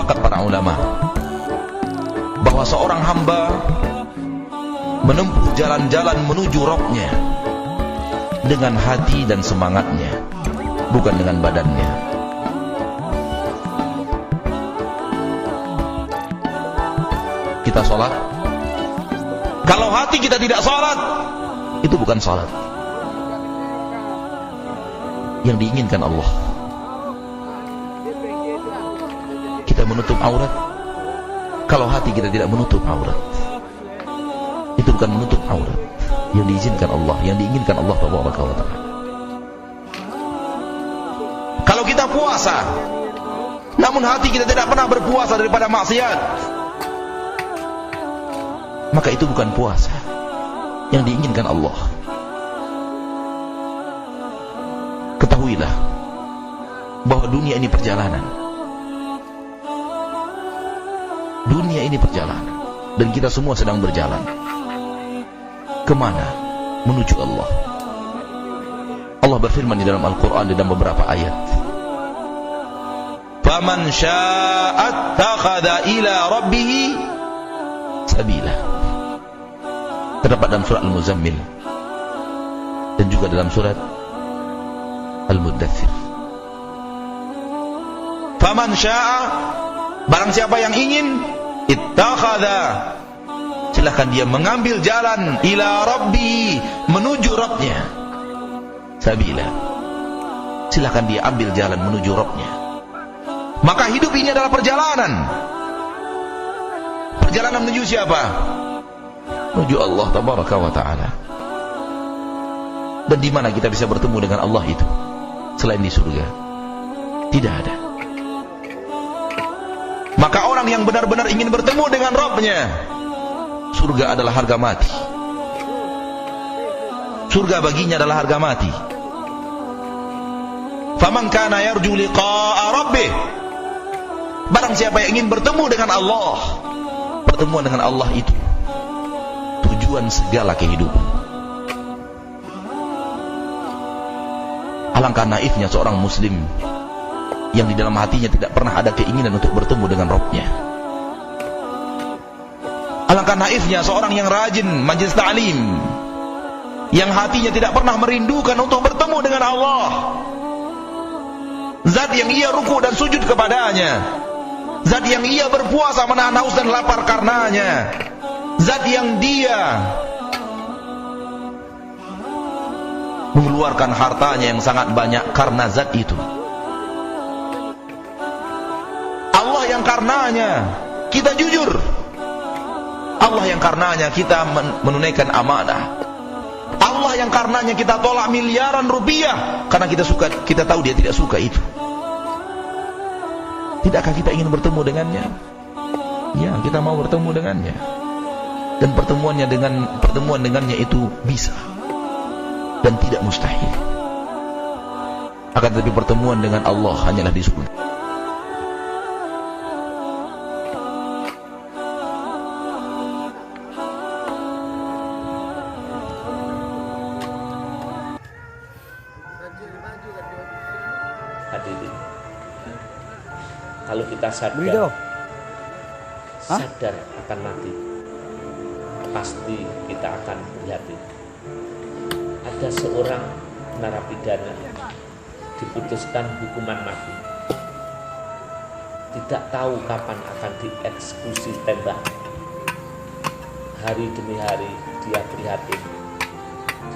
sepakat para ulama bahwa seorang hamba menempuh jalan-jalan menuju Rabb-Nya dengan hati dan semangatnya, bukan dengan badannya. Kita sholat, kalau hati kita tidak sholat, itu bukan sholat. Yang diinginkan Allah, kita menutup aurat. Kalau hati kita tidak menutup aurat, itu bukan menutup aurat. Yang diizinkan Allah, yang diinginkan Allah Tabaraka wa Ta'ala. Kalau kita puasa, namun hati kita tidak pernah berpuasa daripada maksiat, maka itu bukan puasa yang diinginkan Allah. Ketahuilah bahwa dunia ini perjalanan. Dunia ini perjalanan, dan kita semua sedang berjalan. Kemana? Menuju Allah. Allah berfirman di dalam Al-Quran, di dalam beberapa ayat, "Faman syaa'a attakhadha ila rabbih sabila." Terdapat dalam surat Al-Muzammil dan juga dalam surat Al-Muddathir. Faman syaa'a, barang siapa yang ingin, ittakhadha, silahkan dia mengambil jalan ila rabbi, menuju Rabbnya, sabila, silahkan dia ambil jalan menuju Rabbnya. Maka hidup ini adalah perjalanan. Perjalanan menuju siapa? Menuju Allah Tabaraka wa Ta'ala. Dan di mana kita bisa bertemu dengan Allah itu selain di surga? Tidak ada. Maka orang yang benar-benar ingin bertemu dengan Rabbnya, surga adalah harga mati. Surga baginya adalah harga mati. Faman kana yarju liqa'a rabbih, barang siapa yang ingin bertemu dengan Allah, pertemuan dengan Allah itu tujuan segala kehidupan. Alangkah naifnya seorang muslim yang di dalam hatinya tidak pernah ada keinginan untuk bertemu dengan Rabb-Nya. Alangkah naifnya seorang yang rajin majlis ta'lim, yang hatinya tidak pernah merindukan untuk bertemu dengan Allah, zat yang ia ruku dan sujud kepadanya, zat yang ia berpuasa menahan haus dan lapar karenanya, zat yang dia mengeluarkan hartanya yang sangat banyak karena zat itu. Allah yang karenanya kita jujur, Allah yang karenanya kita menunaikan amanah, Allah yang karenanya kita tolak miliaran rupiah karena kita suka, kita tahu dia tidak suka itu. Tidakkah kita ingin bertemu dengannya? Ya, kita mau bertemu dengannya. Dan pertemuan dengannya itu bisa dan tidak mustahil. Akan tetapi pertemuan dengan Allah hanyalah di surga. Hadirin, kalau kita sadar akan mati, pasti kita akan melihat. Ada seorang narapidana diputuskan hukuman mati, tidak tahu kapan akan dieksekusi tembak. Hari demi hari dia prihatin,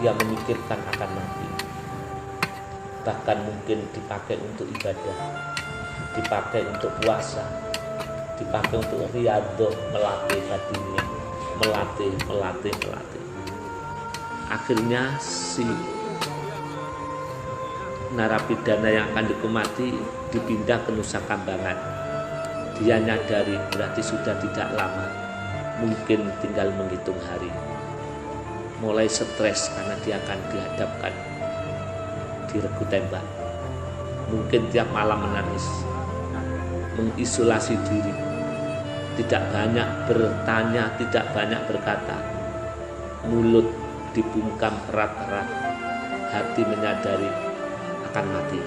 dia memikirkan akan mati. Bahkan mungkin dipakai untuk ibadah, dipakai untuk puasa, dipakai untuk riyadhah, melatih batinnya, melatih. Akhirnya si narapidana yang akan dihukum mati dipindah ke Nusa Kambangan. Dia nyadari berarti sudah tidak lama, mungkin tinggal menghitung hari. Mulai stres karena dia akan dihadapkan di regu tembak. Mungkin tiap malam menangis, mengisolasi diri, tidak banyak bertanya, tidak banyak berkata, mulut dibungkam erat-erat, hati menyadari akan mati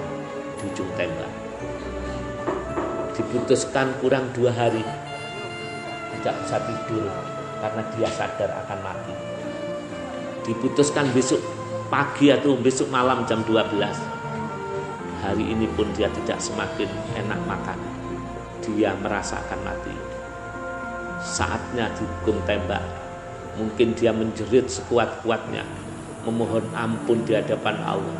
di ujung tembak. diputuskan kurang 2 hari, tidak bisa tidur karena dia sadar akan mati. Diputuskan besok pagi atau besok malam jam 12, hari ini pun dia tidak semakin enak makan, dia merasakan mati. Saatnya dihukum tembak, mungkin dia menjerit sekuat-kuatnya, memohon ampun di hadapan Allah,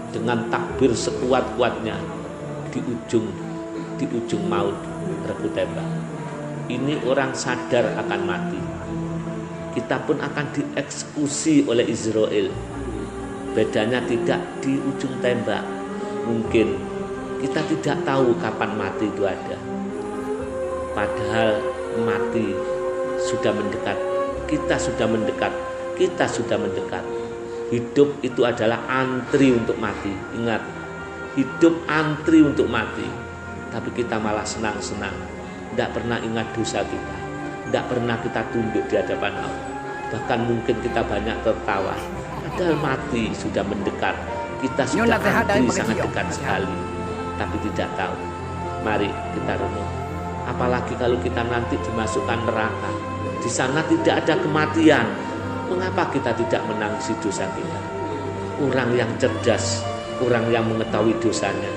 dengan takbir sekuat-kuatnya, di ujung maut regu tembak. Ini orang sadar akan mati. Kita pun akan dieksekusi oleh Israel. Bedanya tidak di ujung tembak. Mungkin kita tidak tahu kapan mati itu ada. Padahal mati sudah mendekat. Kita sudah mendekat. Hidup itu adalah antri untuk mati. Ingat, hidup antri untuk mati. Tapi kita malah senang-senang, tidak pernah ingat dosa kita, tidak pernah kita tunduk di hadapan Allah. Bahkan mungkin kita banyak tertawa. Padahal mati sudah mendekat. Kita sudah antri sangat dekat sekali, tapi tidak tahu. Mari kita renung. Apalagi kalau kita nanti dimasukkan neraka, di sana tidak ada kematian. Mengapa kita tidak menangisi dosa kita? Orang yang cerdas, orang yang mengetahui dosanya,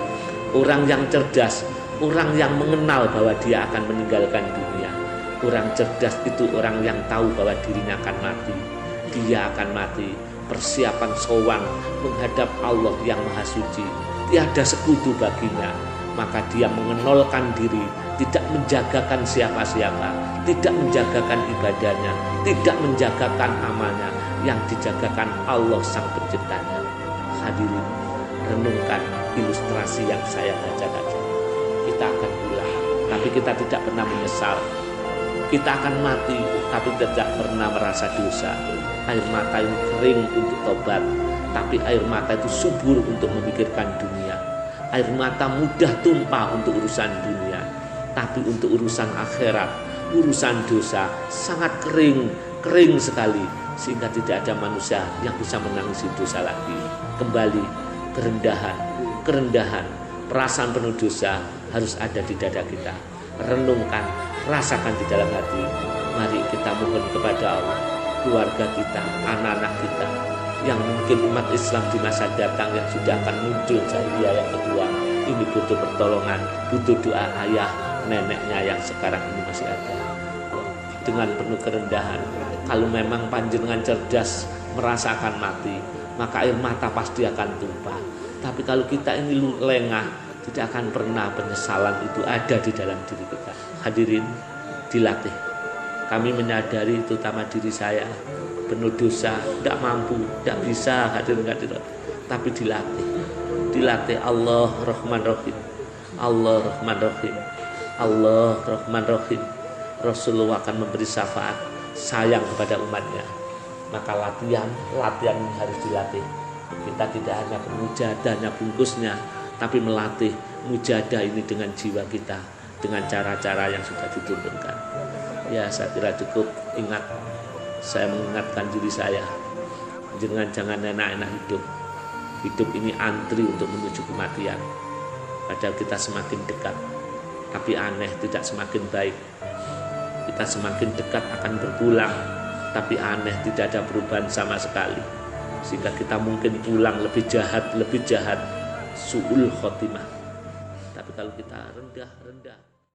orang yang cerdas, orang yang mengenal bahwa dia akan meninggalkan dunia. Orang cerdas itu orang yang tahu bahwa dirinya akan mati. Dia akan mati. Persiapan sowan menghadap Allah yang Maha Suci. Tiada sekutu baginya. Maka dia mengenolkan diri, tidak menjagakan siapa-siapa, tidak menjagakan ibadahnya, tidak menjagakan amalnya, yang dijagakan Allah Sang Penciptanya. Hadirin, renungkan ilustrasi yang saya bacakan. Kita akan pulang, tapi kita tidak pernah menyesal. Kita akan mati, tapi tidak pernah merasa dosa. Air mata ini kering untuk tobat, tapi air mata itu subur untuk memikirkan dunia. Air mata mudah tumpah untuk urusan dunia, tapi untuk urusan akhirat, urusan dosa sangat kering sekali, sehingga tidak ada manusia yang bisa menangisi dosa lagi. Kembali kerendahan, perasaan penuh dosa harus ada di dada kita. Renungkan, rasakan di dalam hati. Mari kita mohon kepada Allah, keluarga kita, anak-anak kita, yang mungkin umat Islam di masa datang yang sudah akan muncul jahiliyah yang kedua, ini butuh pertolongan, butuh doa ayah, neneknya yang sekarang ini masih ada. Dengan penuh kerendahan, kalau memang panjenengan cerdas merasakan mati, maka air mata pasti akan tumpah. Tapi kalau kita ini lengah, tidak akan pernah penyesalan itu ada di dalam diri kita. Hadirin, dilatih. Kami menyadari, terutama diri saya, penuh dosa, tidak mampu, tidak bisa, hadirin. Tapi dilatih Allah Rahman Rahim, Allah Rahman Rahim, Allah Rahman Rahim. Rasulullah akan memberi syafaat, sayang kepada umatnya. Maka latihan ini harus dilatih. Kita tidak hanya bermujadahnya bungkusnya, tapi melatih mujadah ini dengan jiwa kita, dengan cara-cara yang sudah dituntunkan. Ya, saya kira cukup. Ingat, saya mengingatkan diri saya, jangan enak-enak hidup. Hidup ini antri untuk menuju kematian. Padahal kita semakin dekat, tapi aneh, tidak semakin baik. Kita semakin dekat akan berpulang, tapi aneh, tidak ada perubahan sama sekali. Sehingga kita mungkin pulang lebih jahat, su'ul khotimah. Tapi kalau kita rendah